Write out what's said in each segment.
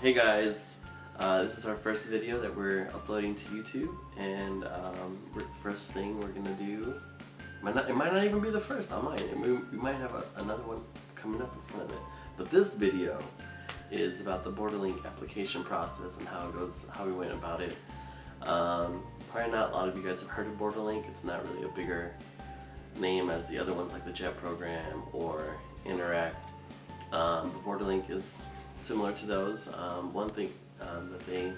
Hey guys, this is our first video that we're uploading to YouTube, and the first thing we're gonna do, it might not even be the first. We might have another one coming up in front of it. But this video is about the Borderlink application process and how it goes, how we went about it. Probably not a lot of you guys have heard of Borderlink. It's not really a bigger name as the other ones like the JET program or Interact. But Borderlink is similar to those. One thing that they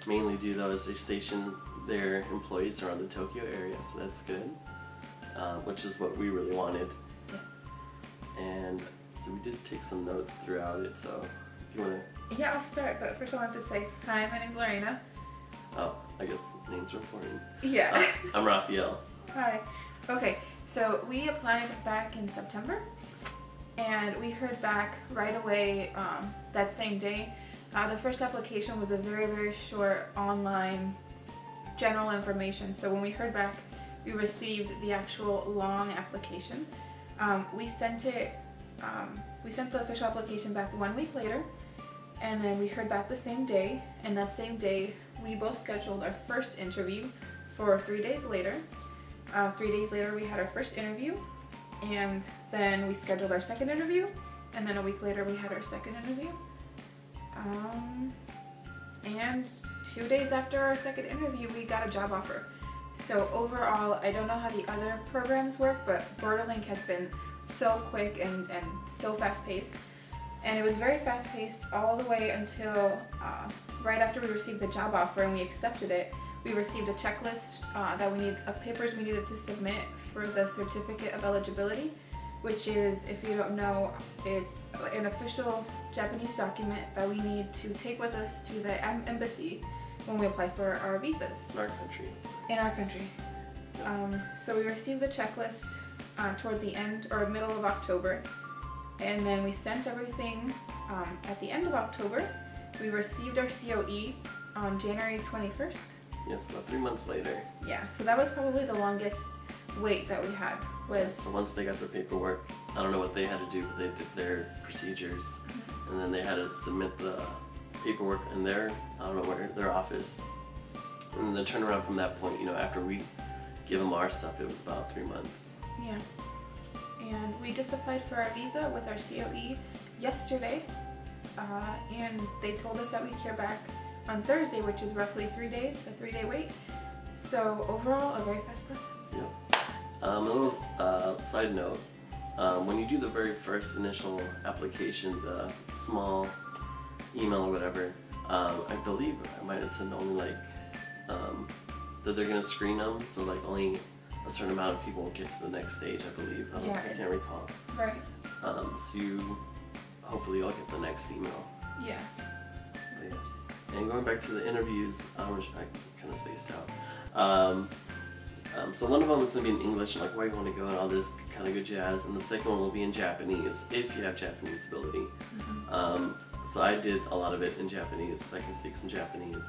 mainly do though is they station their employees around the Tokyo area, so that's good, which is what we really wanted. Yes. And so we did take some notes throughout it, so if you want to... Yeah, I'll start, but first I want to say, hi, my name's Lorena. Oh, I guess names are important. Yeah. I'm Raphael. Hi. Okay, so we applied back in September, and we heard back right away that same day. The first application was a very, very short online general information. So when we heard back, we received the actual long application. We sent the official application back 1 week later, and then we heard back the same day, and that same day we both scheduled our first interview for 3 days later. 3 days later we had our first interview, and then we scheduled our second interview, and then a week later we had our second interview. And 2 days after our second interview we got a job offer. So overall, I don't know how the other programs work, but Borderlink has been so quick and so fast paced. And it was very fast paced all the way until right after we received the job offer and we accepted it. We received a checklist of papers we needed to submit for the certificate of eligibility, which is, if you don't know, it's an official Japanese document that we need to take with us to the embassy when we apply for our visas. In our country. In our country. So we received the checklist toward the end or middle of October, and then we sent everything at the end of October. We received our COE on January 21st. Yes, about 3 months later. Yeah, so that was probably the longest wait that we had. So once they got their paperwork, I don't know what they had to do, but they did their procedures, and then they had to submit the paperwork in their, I don't know where, their office. And the turnaround from that point, after we give them our stuff, it was about 3 months. Yeah. And we just applied for our visa with our COE yesterday, and they told us that we'd hear back on Thursday, which is roughly 3 days, a 3-day wait. So overall, a very fast process. Yep. A little side note, when you do the very first initial application, the small email or whatever, I believe I might have said only that they're going to screen them, so only a certain amount of people will get to the next stage, I believe. I can't recall. Right. So hopefully you'll get the next email. Yeah. But yeah. And going back to the interviews, which I kind of spaced out. So one of them is going to be in English, like where you want to go and all this kind of good jazz, and the second one will be in Japanese, if you have Japanese ability. So I did a lot of it in Japanese, so I can speak some Japanese.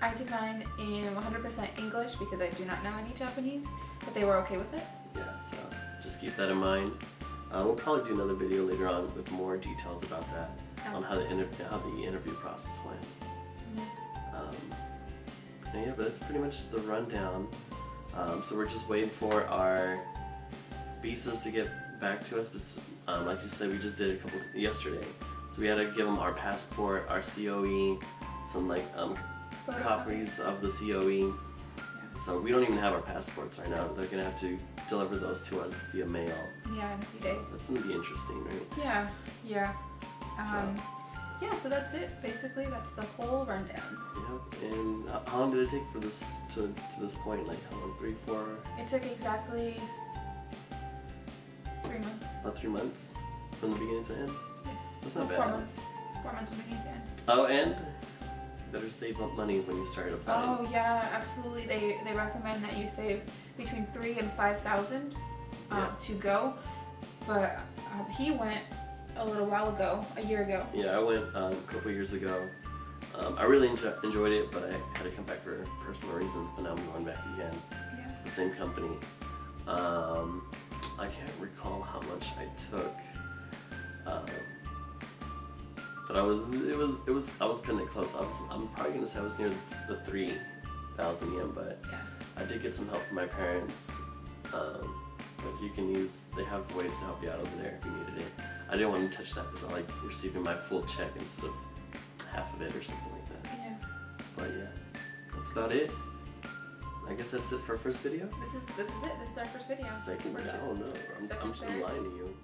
I did mine in 100% English because I do not know any Japanese, but they were okay with it. Yeah, so just keep that in mind. We'll probably do another video later on with more details about that, on how the interview process went. Yeah, but that's pretty much the rundown. So we're just waiting for our visas to get back to us. Like you said, we just did a couple yesterday. So we had to give them our passport, our COE, some copies of the COE. Yeah. So we don't even have our passports right now. They're gonna have to deliver those to us via mail. Yeah, in a few days. That's gonna be interesting, right? Yeah, yeah. Yeah, so that's it. Basically, that's the whole rundown. Yep. And how long did it take for this to this point? Like how long? 3, 4? It took exactly 3 months. About 3 months from the beginning to end. Yes. That's not bad. 4 months. 4 months from beginning to end. Oh, and better save up money when you start applying. Oh yeah, absolutely. They recommend that you save between $3,000 and $5,000 to go. But he went a little while ago, a year ago. Yeah, I went a couple years ago. I really enjoyed it, but I had to come back for personal reasons, but now I'm going back again. Yeah. The same company. I can't recall how much I took. But I was cutting it close. I'm probably gonna say I was near the 3,000 yen, but Yeah. I did get some help from my parents. Like you can they have ways to help you out over there if you needed it. I didn't want to touch that because I like receiving my full check instead of half of it or something like that. Yeah. But yeah, that's about it. I guess that's it for our first video. This is it. This is our first video. Second, I don't know. I'm lying to you.